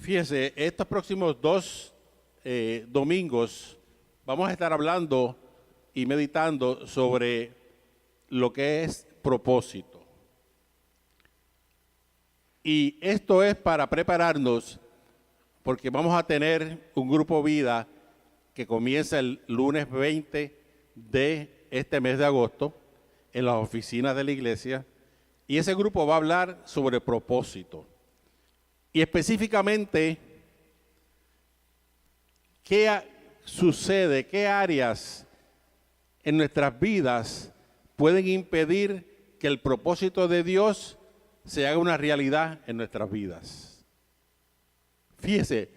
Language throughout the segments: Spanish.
Fíjese, estos próximos dos domingos vamos a estar hablando y meditando sobre lo que es propósito. Y esto es para prepararnos, porque vamos a tener un grupo vida que comienza el lunes 20 de este mes de agosto en las oficinas de la iglesia, y ese grupo va a hablar sobre propósito. Y específicamente, ¿qué sucede? ¿Qué áreas en nuestras vidas pueden impedir que el propósito de Dios se haga una realidad en nuestras vidas? Fíjese,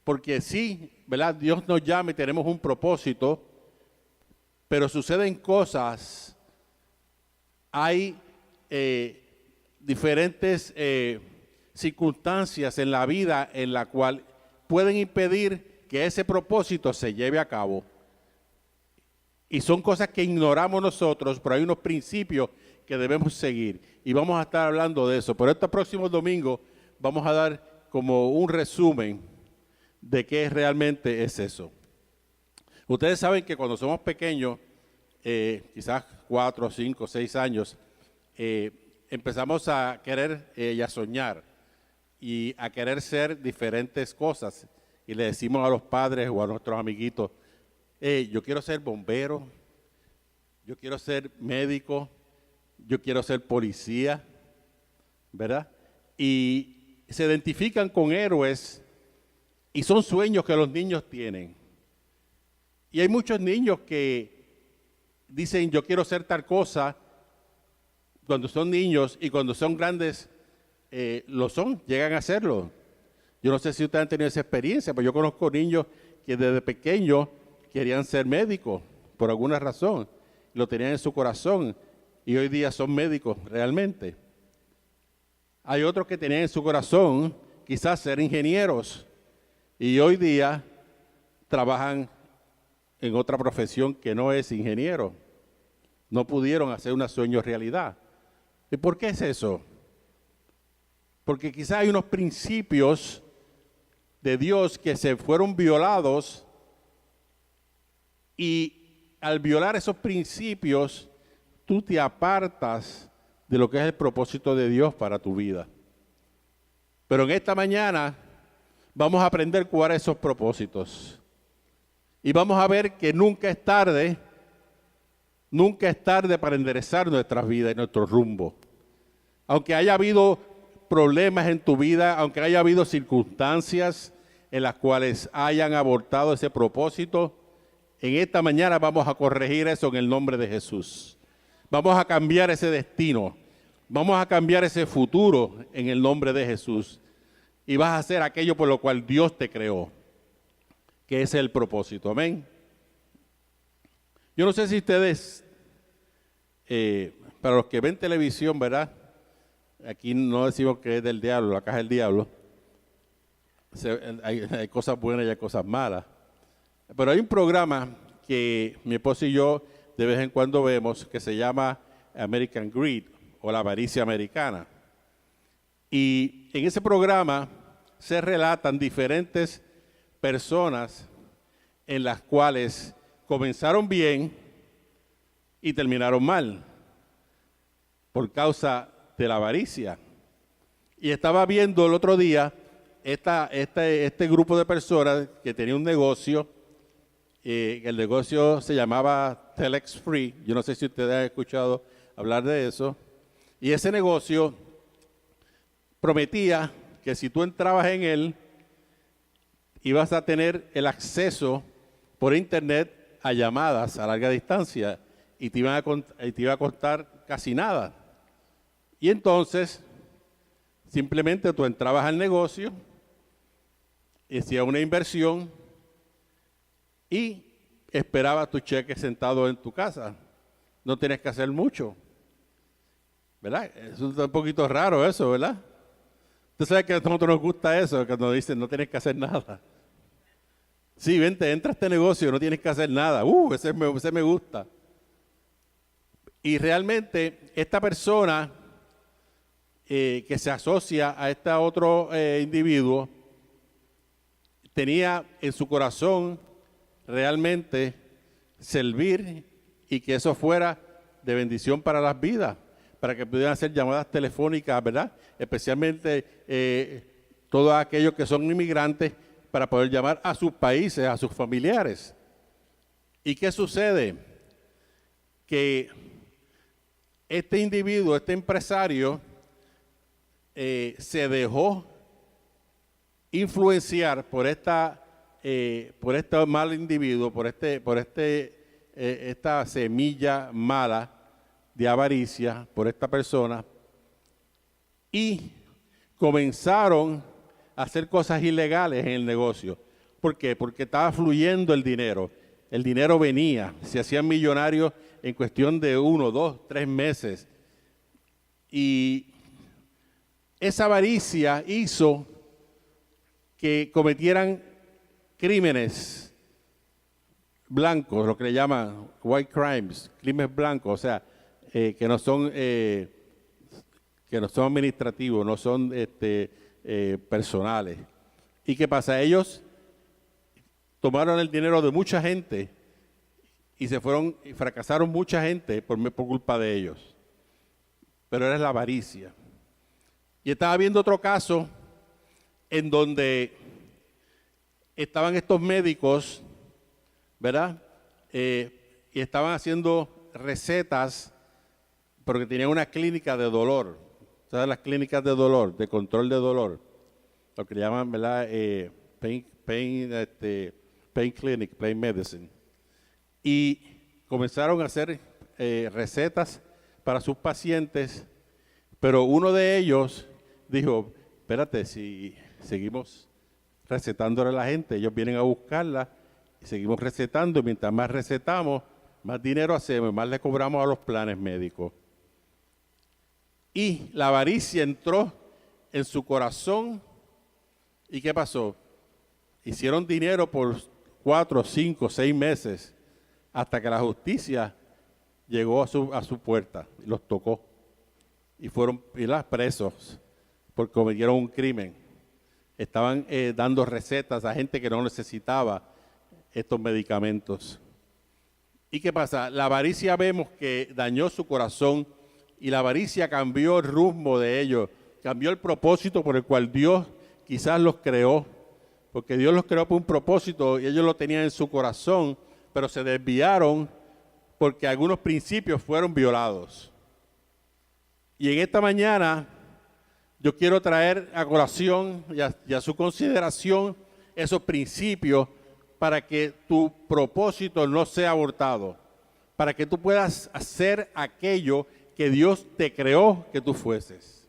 porque sí, ¿verdad? Dios nos llama y tenemos un propósito, pero suceden cosas, hay diferentes circunstancias en la vida en la cual pueden impedir que ese propósito se lleve a cabo. Y son cosas que ignoramos nosotros, pero hay unos principios que debemos seguir. Y vamos a estar hablando de eso. Pero este próximo domingo vamos a dar como un resumen de qué realmente es eso. Ustedes saben que cuando somos pequeños, quizás 4, 5, 6 años, empezamos a querer y a soñar y a querer ser diferentes cosas. Y le decimos a los padres o a nuestros amiguitos, yo quiero ser bombero, yo quiero ser médico, yo quiero ser policía, ¿verdad? Y se identifican con héroes y son sueños que los niños tienen. Y hay muchos niños que dicen, yo quiero ser tal cosa cuando son niños, y cuando son grandes lo son, llegan a hacerlo. Yo no sé si ustedes han tenido esa experiencia, pero yo conozco niños que desde pequeños querían ser médicos por alguna razón, lo tenían en su corazón y hoy día son médicos realmente. Hay otros que tenían en su corazón quizás ser ingenieros y hoy día trabajan en otra profesión que no es ingeniero. No pudieron hacer un sueño realidad. ¿Y por qué es eso? Porque quizás hay unos principios de Dios que se fueron violados, y al violar esos principios, tú te apartas de lo que es el propósito de Dios para tu vida. Pero en esta mañana vamos a aprender cuáles son esos propósitos. Y vamos a ver que nunca es tarde para enderezar nuestras vidas y nuestro rumbo. Aunque haya habido problemas en tu vida, aunque haya habido circunstancias en las cuales hayan abortado ese propósito, en esta mañana vamos a corregir eso en el nombre de Jesús. Vamos a cambiar ese destino, vamos a cambiar ese futuro en el nombre de Jesús. Y vas a hacer aquello por lo cual Dios te creó, que es el propósito. Amén. Yo no sé si ustedes, para los que ven televisión, ¿verdad? Aquí no decimos que es del diablo, la caja del diablo. Hay cosas buenas y hay cosas malas. Pero hay un programa que mi esposo y yo de vez en cuando vemos que se llama American Greed o la avaricia americana. Y en ese programa se relatan diferentes personas en las cuales comenzaron bien y terminaron mal por causa de la avaricia. Y estaba viendo el otro día este grupo de personas que tenía un negocio. El negocio se llamaba Telex Free. Yo no sé si ustedes han escuchado hablar de eso. Y ese negocio prometía que si tú entrabas en él, ibas a tener el acceso por internet a llamadas a larga distancia y te iba a costar casi nada. Y entonces, simplemente tú entrabas al negocio, hacías una inversión y esperabas tu cheque sentado en tu casa. No tienes que hacer mucho, ¿verdad? Es un poquito raro eso, ¿verdad? Tú sabes que a nosotros nos gusta eso, que nos dicen no tienes que hacer nada. Sí, vente, entra a este negocio, no tienes que hacer nada. Ese me gusta. Y realmente esta persona que se asocia a este otro individuo tenía en su corazón realmente servir y que eso fuera de bendición para las vidas, para que pudieran hacer llamadas telefónicas, ¿verdad? Especialmente todos aquellos que son inmigrantes, para poder llamar a sus países, a sus familiares. ¿Y qué sucede? Que este individuo, este empresario, se dejó influenciar por este mal individuo, por esta semilla mala de avaricia, por esta persona, y comenzaron a hacer cosas ilegales en el negocio. ¿Por qué? Porque estaba fluyendo el dinero. El dinero venía, se hacían millonarios en cuestión de 1, 2, 3 meses. Y esa avaricia hizo que cometieran crímenes blancos, lo que le llaman white crimes, crímenes blancos, o sea, que no son administrativos, no son personales. ¿Y qué pasa? Ellos tomaron el dinero de mucha gente y se fueron y fracasaron mucha gente por culpa de ellos. Pero era la avaricia. Y estaba viendo otro caso en donde estaban estos médicos, ¿verdad? Y estaban haciendo recetas porque tenían una clínica de dolor. ¿Sabes? Las clínicas de dolor, de control de dolor. Lo que llaman, ¿verdad? Pain clinic, pain medicine. Y comenzaron a hacer recetas para sus pacientes, pero uno de ellos dijo, espérate, si seguimos recetándole a la gente, ellos vienen a buscarla y seguimos recetando, y mientras más recetamos, más dinero hacemos, más le cobramos a los planes médicos. Y la avaricia entró en su corazón. ¿Y qué pasó? Hicieron dinero por 4, 5, 6 meses hasta que la justicia llegó a su puerta y los tocó. Y fueron presos porque cometieron un crimen. Estaban dando recetas a gente que no necesitaba estos medicamentos. ¿Y qué pasa? La avaricia vemos que dañó su corazón y la avaricia cambió el rumbo de ellos, cambió el propósito por el cual Dios quizás los creó, porque Dios los creó por un propósito y ellos lo tenían en su corazón, pero se desviaron porque algunos principios fueron violados. Y en esta mañana yo quiero traer a colación y a su consideración esos principios para que tu propósito no sea abortado, para que tú puedas hacer aquello que Dios te creó que tú fueses.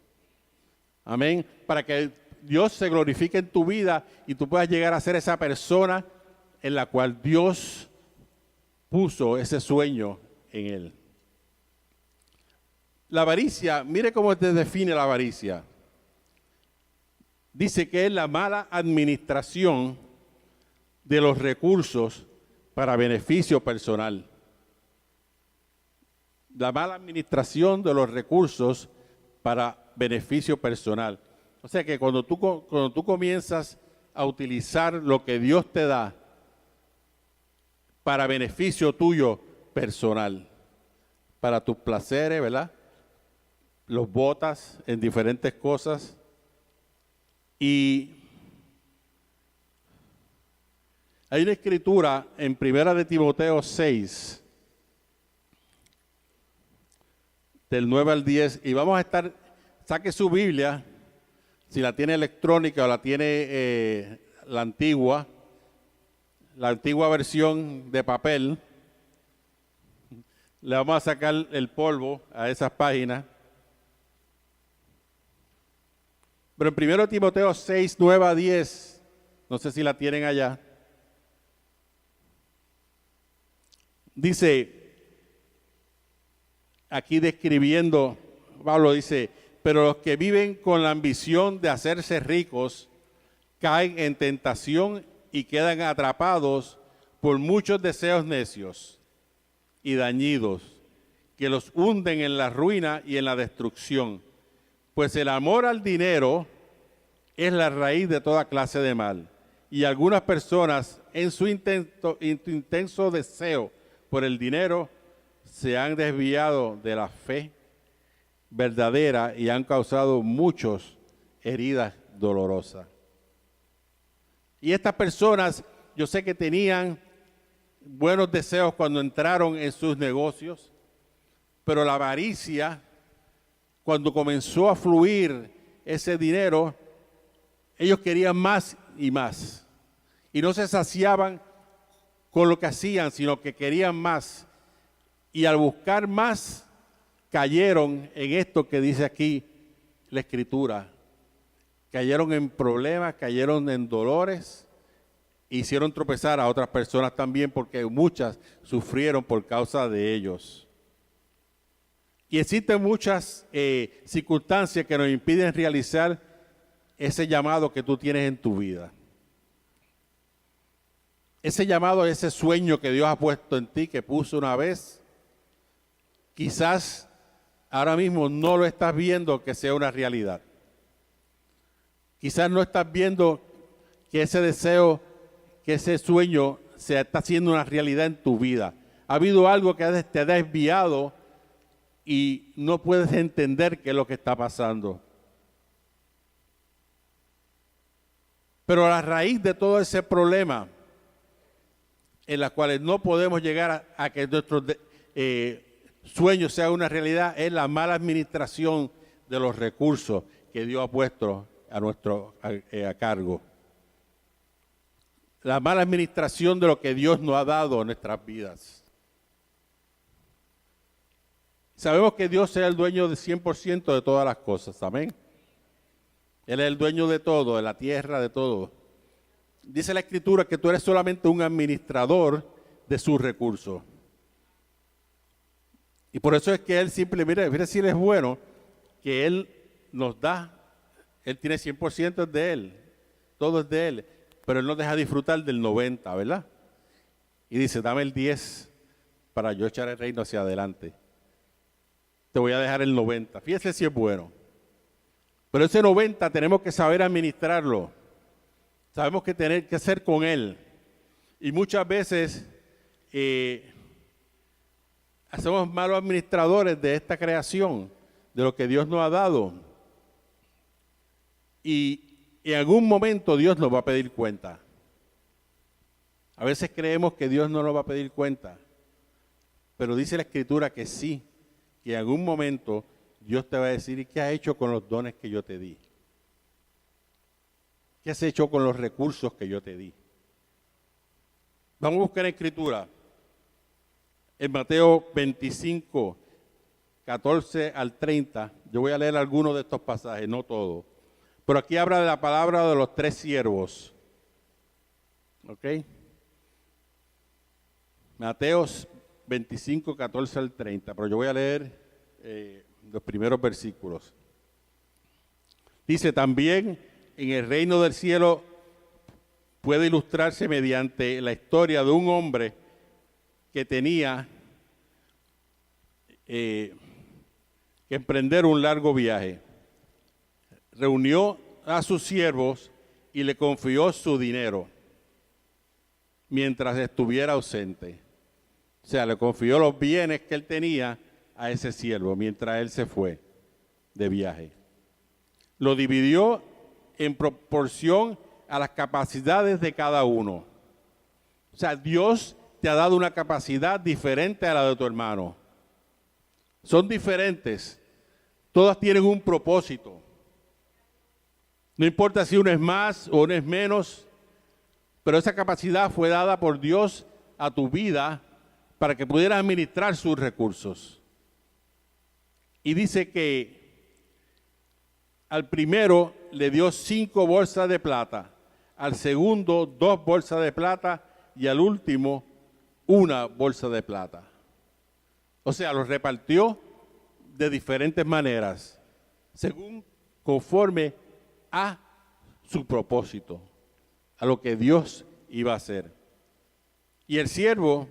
Amén. Para que Dios se glorifique en tu vida y tú puedas llegar a ser esa persona en la cual Dios puso ese sueño en él. La avaricia, mire cómo te define la avaricia. Dice que es la mala administración de los recursos para beneficio personal. La mala administración de los recursos para beneficio personal. O sea que cuando tú comienzas a utilizar lo que Dios te da para beneficio tuyo personal, para tus placeres, ¿verdad? Los botas en diferentes cosas. Y hay una escritura en 1 de Timoteo 6, del 9 al 10, y vamos a estar, saque su Biblia, si la tiene electrónica o la tiene la antigua versión de papel, le vamos a sacar el polvo a esas páginas. Pero en 1 Timoteo 6, 9 a 10, no sé si la tienen allá, dice, aquí describiendo, Pablo dice, pero los que viven con la ambición de hacerse ricos caen en tentación y quedan atrapados por muchos deseos necios y dañinos que los hunden en la ruina y en la destrucción. Pues el amor al dinero es la raíz de toda clase de mal. y algunas personas en su intenso deseo por el dinero se han desviado de la fe verdadera y han causado muchas heridas dolorosas. Y estas personas, yo sé que tenían buenos deseos cuando entraron en sus negocios, pero la avaricia, cuando comenzó a fluir ese dinero, ellos querían más y más. Y no se saciaban con lo que hacían, sino que querían más. Y al buscar más, cayeron en esto que dice aquí la Escritura. Cayeron en problemas, cayeron en dolores, hicieron tropezar a otras personas también porque muchas sufrieron por causa de ellos. Y existen muchas circunstancias que nos impiden realizar ese llamado que tú tienes en tu vida. Ese llamado, ese sueño que Dios ha puesto en ti, que puso una vez, quizás ahora mismo no lo estás viendo que sea una realidad. Quizás no estás viendo que ese deseo, que ese sueño se está haciendo una realidad en tu vida. Ha habido algo que te ha desviado y no puedes entender qué es lo que está pasando. Pero la raíz de todo ese problema, en la cual no podemos llegar a que nuestros sueños sean una realidad, es la mala administración de los recursos que Dios ha puesto a cargo. La mala administración de lo que Dios nos ha dado en nuestras vidas. Sabemos que Dios es el dueño del 100% de todas las cosas, amén. Él es el dueño de todo, de la tierra, de todo. Dice la Escritura que tú eres solamente un administrador de sus recursos. Y por eso es que Él simplemente, mira si Él es bueno, que Él nos da, Él tiene 100% de Él, todo es de Él, pero Él nos deja disfrutar del 90%, ¿verdad? Y dice, dame el 10 para yo echar el reino hacia adelante. Te voy a dejar el 90%, fíjese si es bueno. Pero ese 90% tenemos que saber administrarlo. Sabemos que tener que hacer con Él. Y muchas veces hacemos malos administradores de esta creación, de lo que Dios nos ha dado. Y en algún momento Dios nos va a pedir cuenta. A veces creemos que Dios no nos va a pedir cuenta. Pero dice la Escritura que sí, que en algún momento Dios te va a decir, ¿y qué has hecho con los dones que yo te di? ¿Qué has hecho con los recursos que yo te di? Vamos a buscar en Escritura. En Mateo 25, 14 al 30, yo voy a leer algunos de estos pasajes, no todos. Pero aquí habla de la palabra de los 3 siervos. ¿Ok? Mateo 25, 14 al 30, pero yo voy a leer los primeros versículos. Dice, también en el reino del cielo puede ilustrarse mediante la historia de un hombre que tenía que emprender un largo viaje. Reunió a sus siervos y le confió su dinero mientras estuviera ausente. O sea, le confió los bienes que él tenía a ese siervo mientras él se fue de viaje. Lo dividió en proporción a las capacidades de cada uno. O sea, Dios te ha dado una capacidad diferente a la de tu hermano. Son diferentes. Todas tienen un propósito. No importa si uno es más o uno es menos, pero esa capacidad fue dada por Dios a tu vida para que pudieras administrar sus recursos. Y dice que al primero le dio 5 bolsas de plata, al segundo 2 bolsas de plata y al último 1 bolsa de plata. O sea, los repartió de diferentes maneras, según conforme a su propósito, a lo que Dios iba a hacer. Y el siervo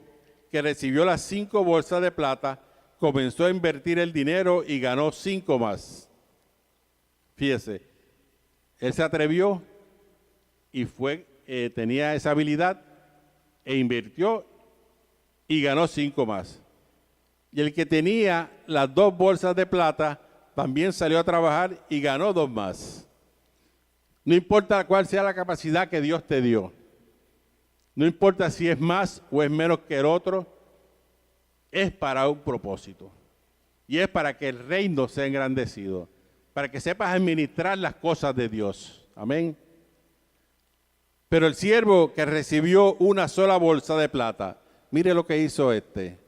que recibió las 5 bolsas de plata comenzó a invertir el dinero y ganó 5 más. Fíjese, él se atrevió y fue tenía esa habilidad e invirtió y ganó 5 más. Y el que tenía las 2 bolsas de plata también salió a trabajar y ganó 2 más. No importa cuál sea la capacidad que Dios te dio. No importa si es más o es menos que el otro. Es para un propósito. Y es para que el reino sea engrandecido. Para que sepas administrar las cosas de Dios. Amén. Pero el siervo que recibió una sola bolsa de plata, mire lo que hizo este.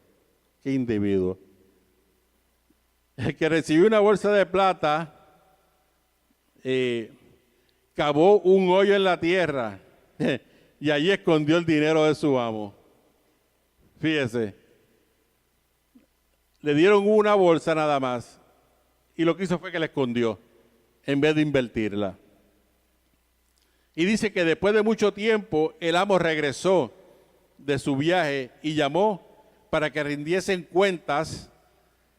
Qué individuo. El que recibió una bolsa de plata, cavó un hoyo en la tierra y allí escondió el dinero de su amo. Fíjese. Le dieron una bolsa nada más y lo que hizo fue que la escondió en vez de invertirla. Y dice que después de mucho tiempo el amo regresó de su viaje y llamó para que rindiesen cuentas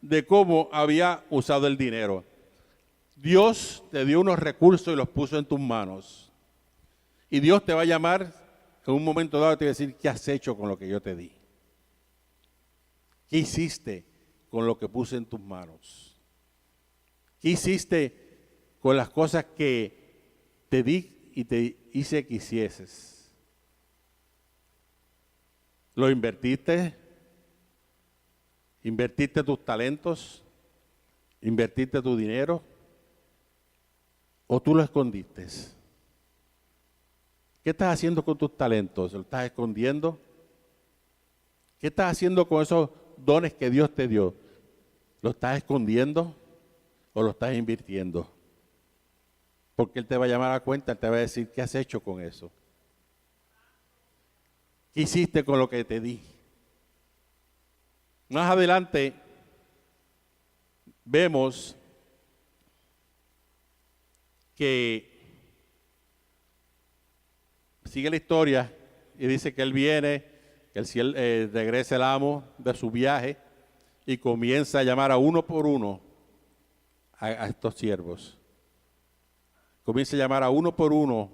de cómo había usado el dinero. Dios te dio unos recursos y los puso en tus manos. Y Dios te va a llamar en un momento dado y te va a decir, ¿qué has hecho con lo que yo te di? ¿Qué hiciste con lo que puse en tus manos? ¿Qué hiciste con las cosas que te di y te hice que hicieses? ¿Lo invertiste? ¿Invertiste tus talentos? ¿Invertiste tu dinero? ¿O tú lo escondiste? ¿Qué estás haciendo con tus talentos? ¿Lo estás escondiendo? ¿Qué estás haciendo con esos dones que Dios te dio? ¿Lo estás escondiendo o lo estás invirtiendo? Porque Él te va a llamar a cuenta, Él te va a decir, ¿qué has hecho con eso? ¿Qué hiciste con lo que te di? Más adelante vemos que sigue la historia y dice que él viene, que regresa el amo de su viaje y comienza a llamar a uno por uno a estos siervos. Comienza a llamar a uno por uno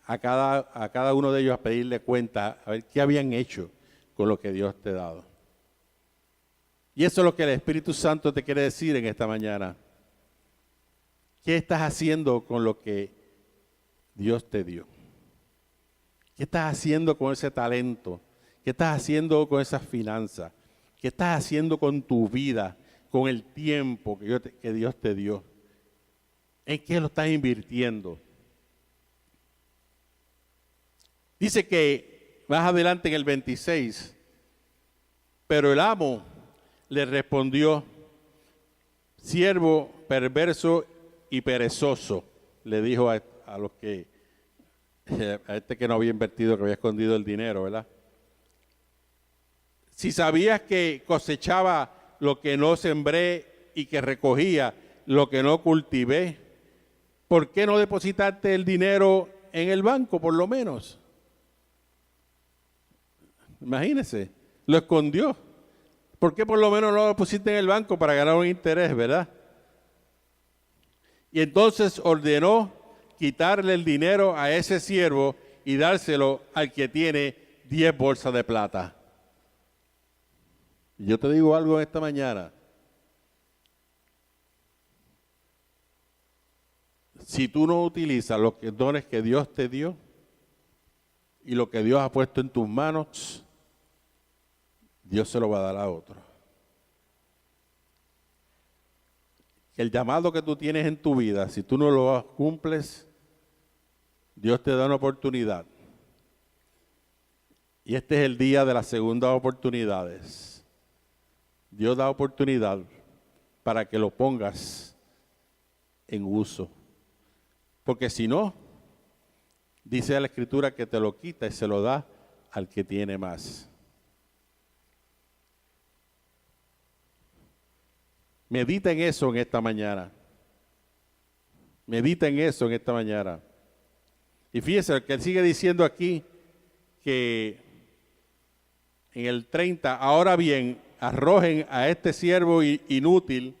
a cada uno de ellos a pedirle cuenta, a ver qué habían hecho con lo que Dios te ha dado. Y eso es lo que el Espíritu Santo te quiere decir en esta mañana. ¿Qué estás haciendo con lo que Dios te dio? ¿Qué estás haciendo con ese talento? ¿Qué estás haciendo con esas finanzas? ¿Qué estás haciendo con tu vida, con el tiempo que Dios te dio? ¿En qué lo estás invirtiendo? Dice que más adelante en el 26, pero el amo le respondió, siervo perverso y perezoso, le dijo a este que no había invertido, que había escondido el dinero, ¿verdad? Si sabías que cosechaba lo que no sembré y que recogía lo que no cultivé, ¿por qué no depositaste el dinero en el banco por lo menos? Imagínese, lo escondió. ¿Por qué por lo menos no lo pusiste en el banco para ganar un interés, verdad? Y entonces ordenó quitarle el dinero a ese siervo y dárselo al que tiene 10 bolsas de plata. Y yo te digo algo esta mañana. Si tú no utilizas los dones que Dios te dio y lo que Dios ha puesto en tus manos, Dios se lo va a dar a otro. El llamado que tú tienes en tu vida, si tú no lo cumples, Dios te da una oportunidad. Y este es el día de las segundas oportunidades. Dios da oportunidad para que lo pongas en uso. Porque si no, dice la Escritura que te lo quita y se lo da al que tiene más. Medita en eso en esta mañana. Medita en eso en esta mañana. Y fíjese que él sigue diciendo aquí que en el 30, ahora bien, arrojen a este siervo inútil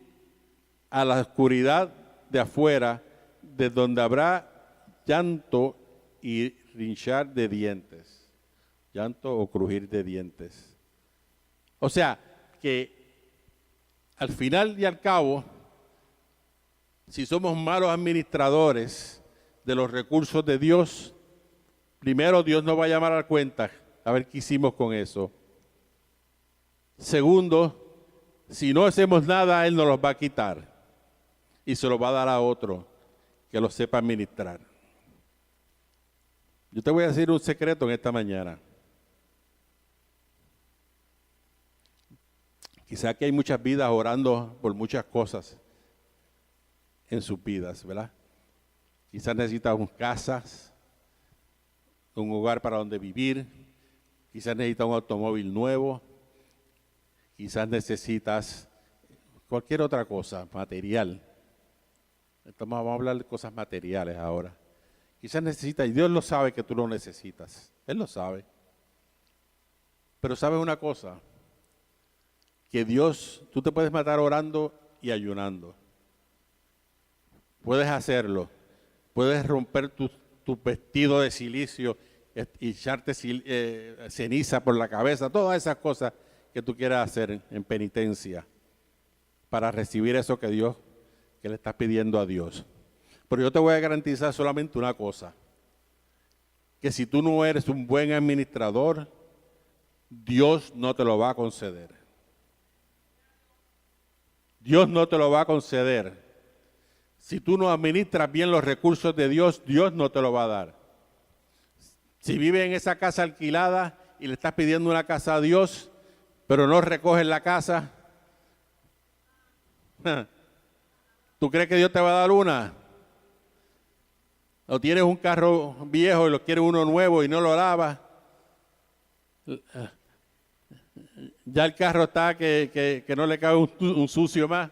a la oscuridad de afuera, de donde habrá llanto y rinchar de dientes. Llanto o crujir de dientes. O sea, que al final y al cabo, si somos malos administradores de los recursos de Dios, primero Dios nos va a llamar a cuenta a ver qué hicimos con eso. Segundo, si no hacemos nada, Él nos los va a quitar y se los va a dar a otro que lo sepa administrar. Yo te voy a decir un secreto en esta mañana. Quizá que hay muchas vidas orando por muchas cosas en sus vidas, ¿verdad? Quizás necesitan casas, un hogar para donde vivir, quizás necesitas un automóvil nuevo, quizás necesitas cualquier otra cosa material. Vamos a hablar de cosas materiales ahora. Quizás necesitas, y Dios lo sabe que tú lo necesitas, Él lo sabe. Pero ¿sabes una cosa? Que Dios, tú te puedes matar orando y ayunando. Puedes hacerlo. Puedes romper tu vestido de silicio y echarte ceniza por la cabeza, todas esas cosas que tú quieras hacer en penitencia para recibir eso que le estás pidiendo a Dios. Pero yo te voy a garantizar solamente una cosa, que si tú no eres un buen administrador, Dios no te lo va a conceder. Dios no te lo va a conceder. Si tú no administras bien los recursos de Dios, Dios no te lo va a dar. Si vives en esa casa alquilada y le estás pidiendo una casa a Dios, pero no recoges la casa, ¿tú crees que Dios te va a dar una? O tienes un carro viejo y lo quieres uno nuevo y no lo lavas. Ya el carro está que no le cabe un sucio más.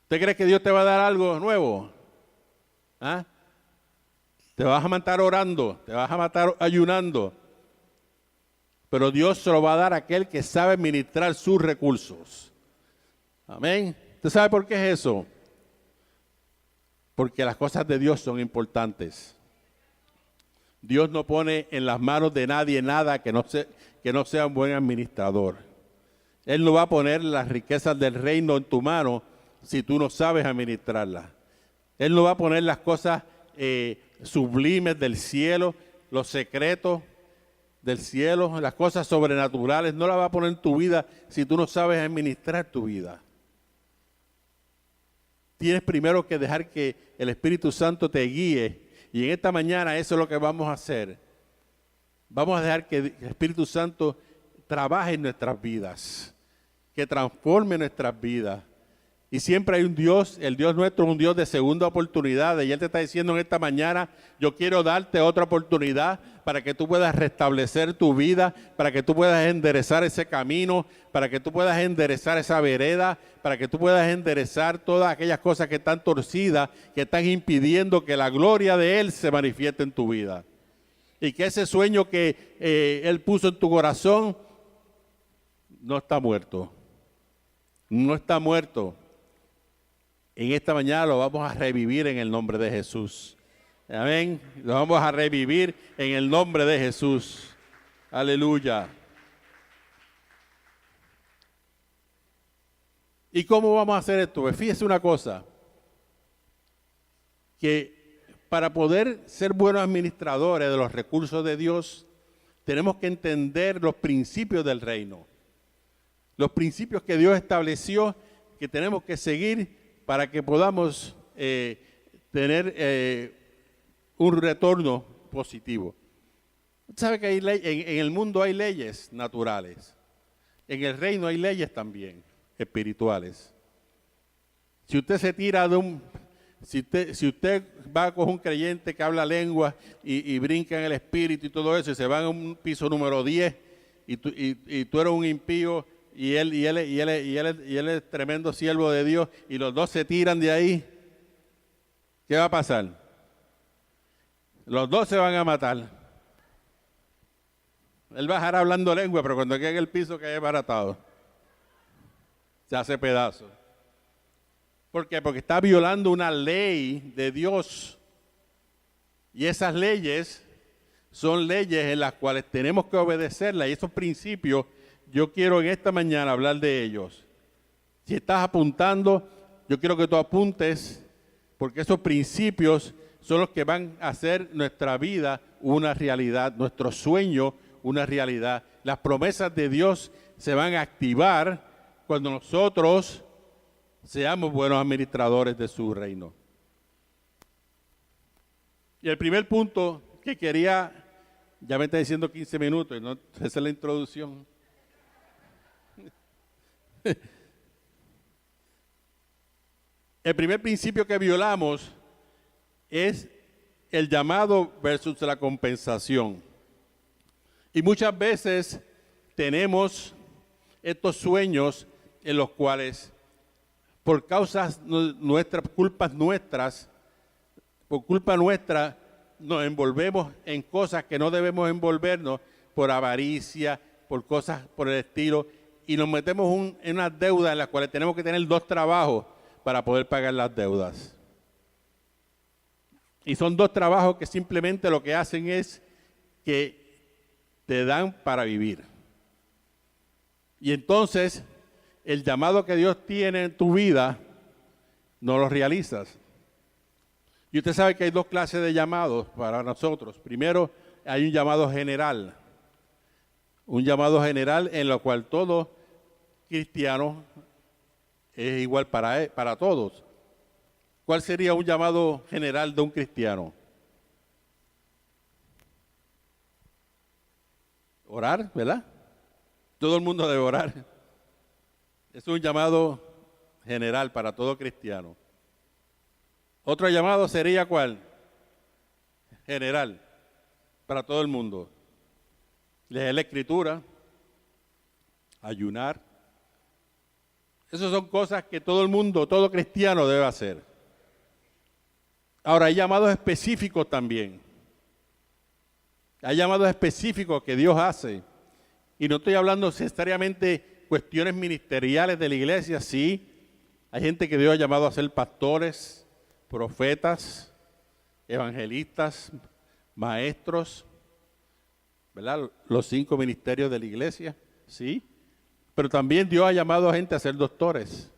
¿Usted cree que Dios te va a dar algo nuevo? ¿Ah? Te vas a matar orando, te vas a matar ayunando. Pero Dios se lo va a dar a aquel que sabe administrar sus recursos. Amén. ¿Usted sabe por qué es eso? Porque las cosas de Dios son importantes. Dios no pone en las manos de nadie nada que no sea un buen administrador. Él no va a poner las riquezas del reino en tu mano si tú no sabes administrarlas. Él no va a poner las cosas sublimes del cielo, los secretos del cielo, las cosas sobrenaturales, no las va a poner en tu vida si tú no sabes administrar tu vida. Tienes primero que dejar que el Espíritu Santo te guíe. Y en esta mañana eso es lo que vamos a hacer. Vamos a dejar que el Espíritu Santo trabaje en nuestras vidas, que transforme nuestras vidas. Y siempre hay un Dios, el Dios nuestro es un Dios de segunda oportunidad. Y Él te está diciendo en esta mañana, yo quiero darte otra oportunidad para que tú puedas restablecer tu vida, para que tú puedas enderezar ese camino, para que tú puedas enderezar esa vereda, para que tú puedas enderezar todas aquellas cosas que están torcidas, que están impidiendo que la gloria de Él se manifieste en tu vida. Y que ese sueño que Él puso en tu corazón no está muerto. No está muerto. En esta mañana lo vamos a revivir en el nombre de Jesús. Amén. Lo vamos a revivir en el nombre de Jesús. Aleluya. ¿Y cómo vamos a hacer esto? Pues fíjese una cosa, que para poder ser buenos administradores de los recursos de Dios, tenemos que entender los principios del reino. Los principios que Dios estableció, que tenemos que seguir para que podamos tener un retorno positivo. ¿Sabe que en el mundo hay leyes naturales? En el reino hay leyes también espirituales. Si usted se tira si usted va con un creyente que habla lengua y brinca en el espíritu y todo eso, y se van a un piso número 10 y tú eres un impío, y él es tremendo siervo de Dios, y los dos se tiran de ahí, ¿qué va a pasar? Los dos se van a matar. Él bajará hablando lengua, pero cuando quede en el piso cae baratado. Se hace pedazo. ¿Por qué? Porque está violando una ley de Dios. Y esas leyes son leyes en las cuales tenemos que obedecerlas, y esos principios yo quiero en esta mañana hablar de ellos. Si estás apuntando, yo quiero que tú apuntes, porque esos principios son los que van a hacer nuestra vida una realidad, nuestro sueño una realidad. Las promesas de Dios se van a activar cuando nosotros seamos buenos administradores de su reino. Y el primer punto que quería, ya me está diciendo 15 minutos, ¿no? Esa es la introducción. El primer principio que violamos es el llamado versus la compensación. Y muchas veces tenemos estos sueños en los cuales, por causas nuestras, culpas nuestras, por culpa nuestra, nos envolvemos en cosas que no debemos envolvernos, por avaricia, por cosas por el estilo, y nos metemos en unas deudas en las cuales tenemos que tener 2 trabajos para poder pagar las deudas. Y son 2 trabajos que simplemente lo que hacen es que te dan para vivir. Y entonces, el llamado que Dios tiene en tu vida, no lo realizas. Y usted sabe que hay 2 clases de llamados para nosotros. Primero, hay un llamado general. Un llamado general en lo cual todo cristiano es igual para todos. ¿Cuál sería un llamado general de un cristiano? Orar, ¿verdad? Todo el mundo debe orar. Es un llamado general para todo cristiano. Otro llamado sería ¿cuál? General, para todo el mundo. Leer la Escritura, ayunar. Esas son cosas que todo el mundo, todo cristiano debe hacer. Ahora, hay llamados específicos también. Hay llamados específicos que Dios hace. Y no estoy hablando necesariamente cuestiones ministeriales de la iglesia, sí. Hay gente que Dios ha llamado a ser pastores, profetas, evangelistas, maestros, ¿verdad? Los 5 ministerios de la iglesia, sí. Pero también Dios ha llamado a gente a ser doctores,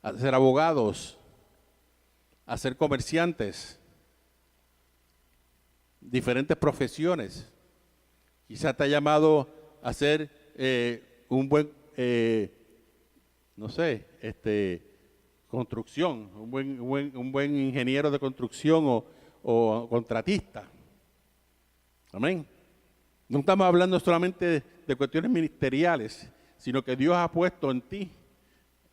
a ser abogados, a ser comerciantes, diferentes profesiones. Quizás te ha llamado a ser un buen, construcción, un buen ingeniero de construcción o contratista. Amén. No estamos hablando solamente de cuestiones ministeriales, sino que Dios ha puesto en ti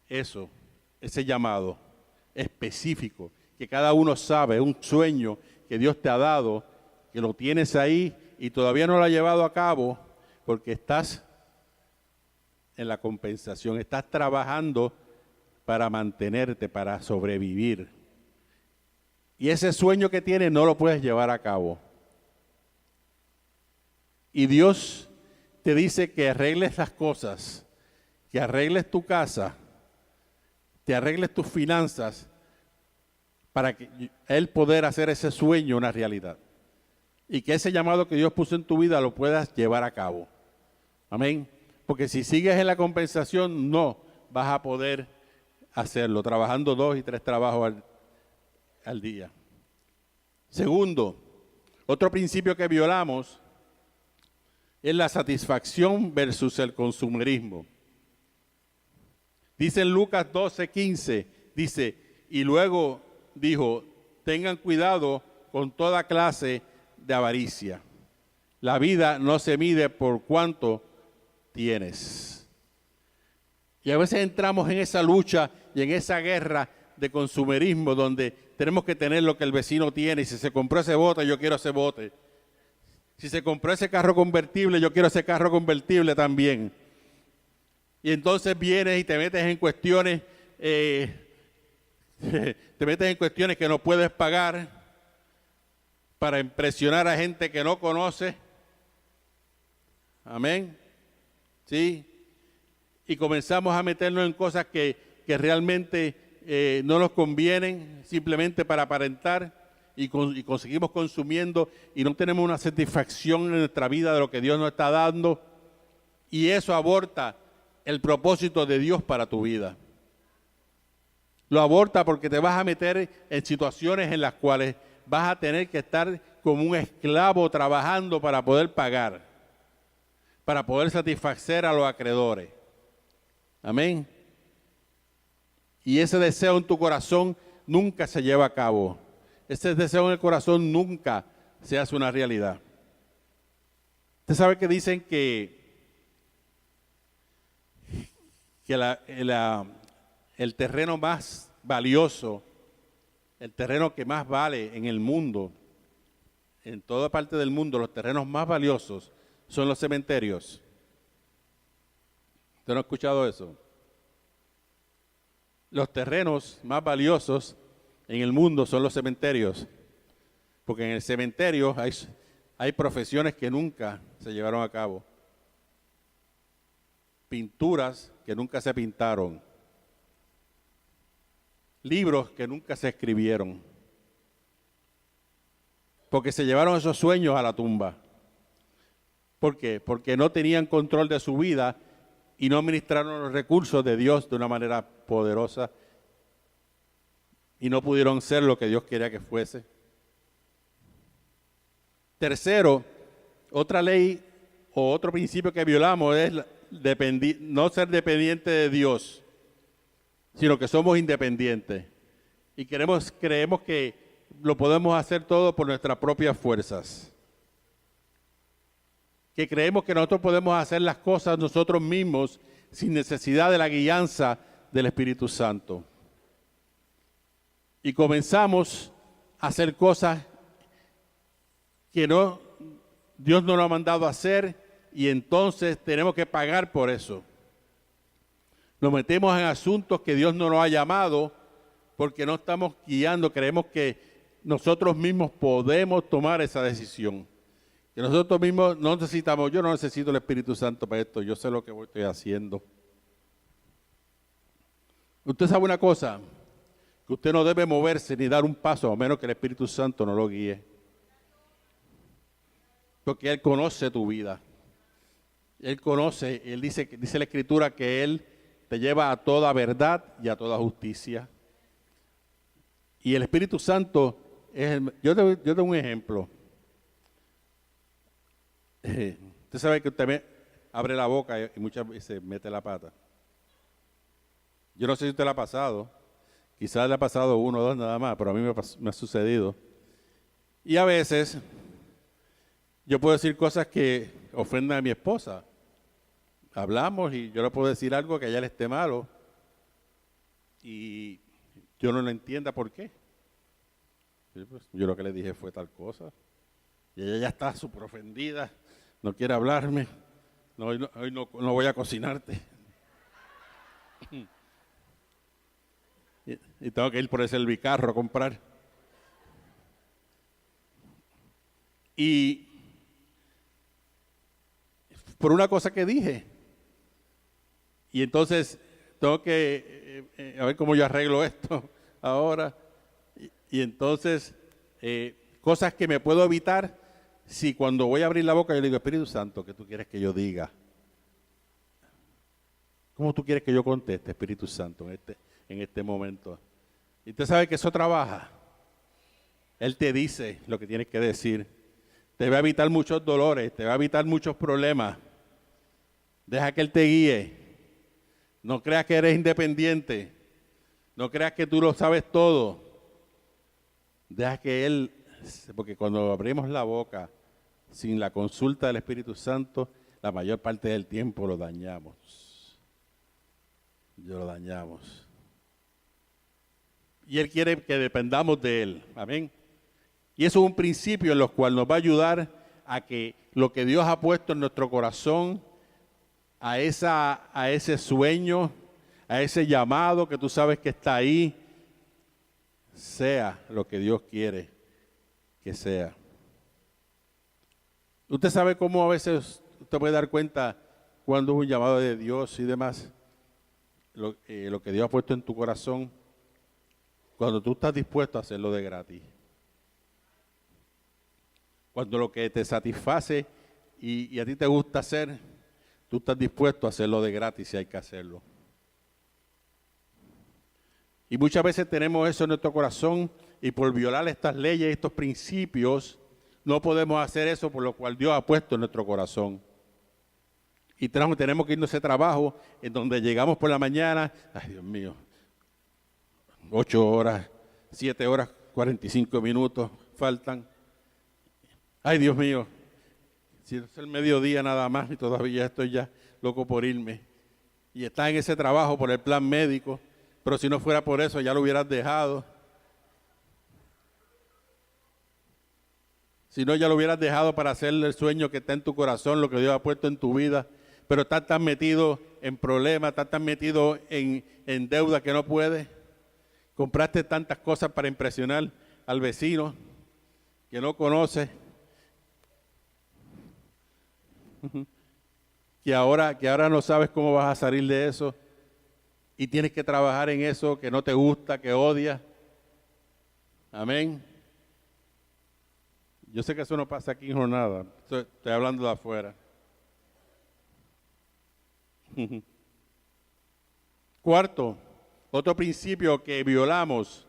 ese llamado específico, que cada uno sabe, un sueño que Dios te ha dado, que lo tienes ahí y todavía no lo has llevado a cabo porque estás en la compensación, estás trabajando para mantenerte, para sobrevivir. Y ese sueño que tienes no lo puedes llevar a cabo. Y Dios te dice que arregles las cosas, que arregles tu casa, te arregles tus finanzas, para que Él poder hacer ese sueño una realidad. Y que ese llamado que Dios puso en tu vida lo puedas llevar a cabo. Amén. Porque si sigues en la compensación, no vas a poder hacerlo, trabajando 2 y 3 trabajos al día. Segundo, otro principio que violamos es la satisfacción versus el consumerismo. Dice en Lucas 12:15, dice, y luego dijo, tengan cuidado con toda clase de avaricia. La vida no se mide por cuánto tienes. Y a veces entramos en esa lucha y en esa guerra de consumerismo donde tenemos que tener lo que el vecino tiene. Y si se compró ese bote, yo quiero ese bote. Si se compró ese carro convertible, yo quiero ese carro convertible también. Y entonces vienes y te metes en cuestiones, que no puedes pagar para impresionar a gente que no conoce. Amén. ¿Sí? Y comenzamos a meternos en cosas que realmente no nos convienen, simplemente para aparentar. y conseguimos consumiendo y no tenemos una satisfacción en nuestra vida de lo que Dios nos está dando, y eso aborta el propósito de Dios para tu vida. Lo aborta porque te vas a meter en situaciones en las cuales vas a tener que estar como un esclavo trabajando para poder pagar, para poder satisfacer a los acreedores. Amén. Y ese deseo en tu corazón nunca se lleva a cabo. Ese deseo en el corazón nunca se hace una realidad. Usted sabe que dicen que el terreno más valioso, el terreno que más vale en el mundo, en toda parte del mundo, los terrenos más valiosos son los cementerios. ¿Usted no ha escuchado eso? Los terrenos más valiosos en el mundo son los cementerios, porque en el cementerio hay profesiones que nunca se llevaron a cabo, pinturas que nunca se pintaron, libros que nunca se escribieron, porque se llevaron esos sueños a la tumba. ¿Por qué? Porque no tenían control de su vida y no administraron los recursos de Dios de una manera poderosa y no pudieron ser lo que Dios quería que fuese. Tercero, otra ley o otro principio que violamos es no ser dependiente de Dios, sino que somos independientes y creemos que lo podemos hacer todo por nuestras propias fuerzas, que creemos que nosotros podemos hacer las cosas nosotros mismos sin necesidad de la guianza del Espíritu Santo. Y comenzamos a hacer cosas que Dios no nos ha mandado a hacer, y entonces tenemos que pagar por eso. Nos metemos en asuntos que Dios no nos ha llamado porque no estamos guiando, creemos que nosotros mismos podemos tomar esa decisión. Que nosotros mismos no necesitamos, yo no necesito el Espíritu Santo para esto, yo sé lo que estoy haciendo. Usted sabe una cosa, que usted no debe moverse ni dar un paso a menos que el Espíritu Santo no lo guíe. Porque Él conoce tu vida. Él conoce, dice la Escritura que Él te lleva a toda verdad y a toda justicia. Y el Espíritu Santo yo tengo un ejemplo. Usted sabe que usted abre la boca y muchas veces mete la pata. Yo no sé si usted le ha pasado, quizás le ha pasado uno o dos nada más, pero a mí me ha sucedido. Y a veces yo puedo decir cosas que ofendan a mi esposa. Hablamos y yo le puedo decir algo que a ella le esté malo y yo no lo entienda por qué. Pues, yo lo que le dije fue tal cosa y ella ya está súper ofendida, no quiere hablarme, hoy no voy a cocinarte. Y tengo que ir por ese Servicarro a comprar. Y por una cosa que dije. Y entonces tengo que a ver cómo yo arreglo esto ahora. Y entonces, cosas que me puedo evitar si cuando voy a abrir la boca yo le digo, Espíritu Santo, ¿qué tú quieres que yo diga? ¿Cómo tú quieres que yo conteste, Espíritu Santo, en este momento? Y usted sabe que eso trabaja. Él te dice lo que tienes que decir. Te va a evitar muchos dolores, te va a evitar muchos problemas. Deja que Él te guíe. No creas que eres independiente. No creas que tú lo sabes todo. Deja que Él, porque cuando abrimos la boca sin la consulta del Espíritu Santo, la mayor parte del tiempo lo dañamos. Lo dañamos. Y Él quiere que dependamos de Él. Amén. Y eso es un principio en el cual nos va a ayudar a que lo que Dios ha puesto en nuestro corazón, a ese sueño, a ese llamado que tú sabes que está ahí, sea lo que Dios quiere que sea. Usted sabe cómo a veces usted puede dar cuenta cuando es un llamado de Dios y demás, lo que Dios ha puesto en tu corazón, cuando tú estás dispuesto a hacerlo de gratis. Cuando lo que te satisface y a ti te gusta hacer, tú estás dispuesto a hacerlo de gratis si hay que hacerlo. Y muchas veces tenemos eso en nuestro corazón y por violar estas leyes, estos principios, no podemos hacer eso por lo cual Dios ha puesto en nuestro corazón. Y tenemos que irnos a ese trabajo en donde llegamos por la mañana, ay Dios mío, 8 horas, 7 horas, 45 minutos faltan. Ay Dios mío, si es el mediodía nada más y todavía estoy ya loco por irme. Y estás en ese trabajo por el plan médico, pero si no fuera por eso ya lo hubieras dejado. Si no, ya lo hubieras dejado para hacer el sueño que está en tu corazón, lo que Dios ha puesto en tu vida. Pero estás tan metido en problemas, estás tan metido en deuda que no puedes. Compraste tantas cosas para impresionar al vecino que no conoces. Que ahora no sabes cómo vas a salir de eso. Y tienes que trabajar en eso que no te gusta, que odias. Amén. Yo sé que eso no pasa aquí en jornada. Estoy hablando de afuera. Cuarto, otro principio que violamos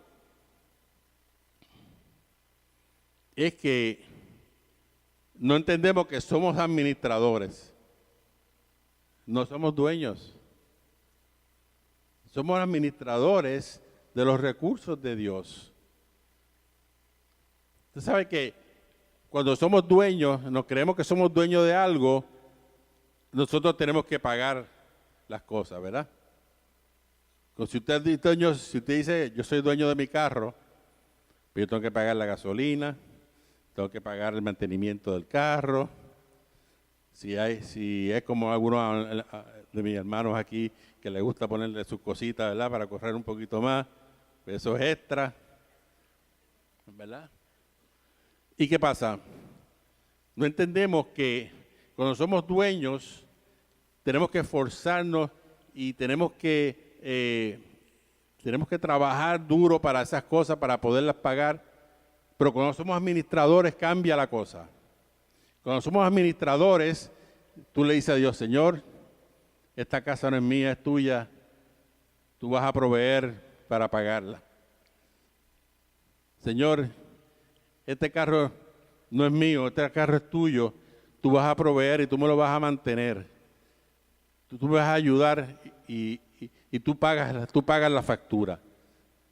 es que no entendemos que somos administradores. No somos dueños. Somos administradores de los recursos de Dios. Usted sabe que cuando somos dueños, nos creemos que somos dueños de algo, nosotros tenemos que pagar las cosas, ¿verdad? Si usted es dueño, si usted dice, yo soy dueño de mi carro, pero yo tengo que pagar la gasolina, tengo que pagar el mantenimiento del carro. Si es como algunos de mis hermanos aquí que les gusta ponerle sus cositas, ¿verdad? Para correr un poquito más, pues eso es extra, ¿verdad? ¿Y qué pasa? No entendemos que cuando somos dueños tenemos que esforzarnos y tenemos que trabajar duro para esas cosas, para poderlas pagar. Pero cuando somos administradores cambia la cosa. Cuando somos administradores, tú le dices a Dios, Señor, esta casa no es mía, es tuya. Tú vas a proveer para pagarla. Señor, este carro no es mío, este carro es tuyo. Tú vas a proveer y tú me lo vas a mantener. Tú me vas a ayudar y tú pagas la factura.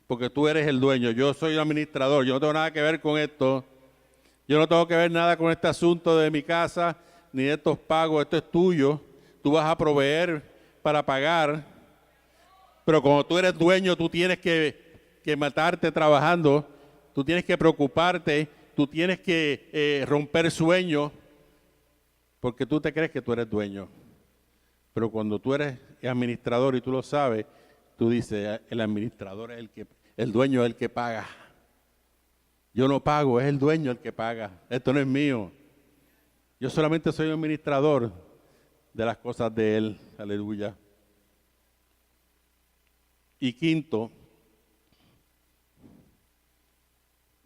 Porque tú eres el dueño, yo soy el administrador, yo no tengo nada que ver con esto. Yo no tengo que ver nada con este asunto de mi casa, ni de estos pagos, esto es tuyo. Tú vas a proveer para pagar. Pero como tú eres dueño, tú tienes que matarte trabajando, tú tienes que preocuparte, tú tienes que romper sueños, porque tú te crees que tú eres dueño. Pero cuando tú eres administrador y tú lo sabes, tú dices, el administrador es el dueño es el que paga. Yo no pago, es el dueño el que paga. Esto no es mío. Yo solamente soy un administrador de las cosas de Él. Aleluya. Y quinto,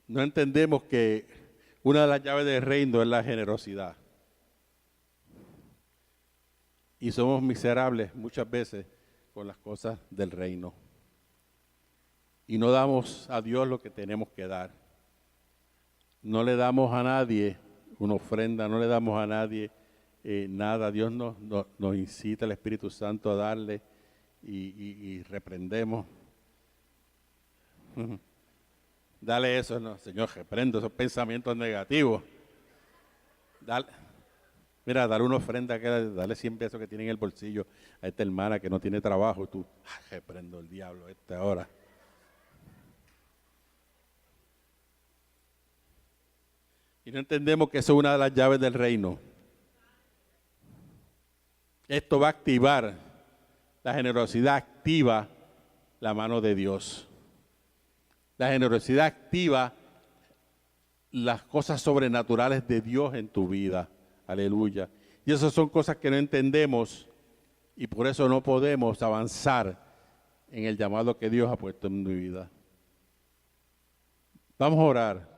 no entendemos que una de las llaves del reino es la generosidad. Y somos miserables muchas veces con las cosas del reino. Y no damos a Dios lo que tenemos que dar. No le damos a nadie una ofrenda, no le damos a nadie nada. Dios nos incita, el Espíritu Santo, a darle y reprendemos. Dale eso, no, Señor, reprendo esos pensamientos negativos. Mira, dale una ofrenda, dale 100 pesos que tiene en el bolsillo a esta hermana que no tiene trabajo. Tú, reprendo el diablo ahora. Y no entendemos que eso es una de las llaves del reino. Esto va a activar, la generosidad activa la mano de Dios. La generosidad activa las cosas sobrenaturales de Dios en tu vida. Aleluya. Y esas son cosas que no entendemos y por eso no podemos avanzar en el llamado que Dios ha puesto en mi vida. Vamos a orar.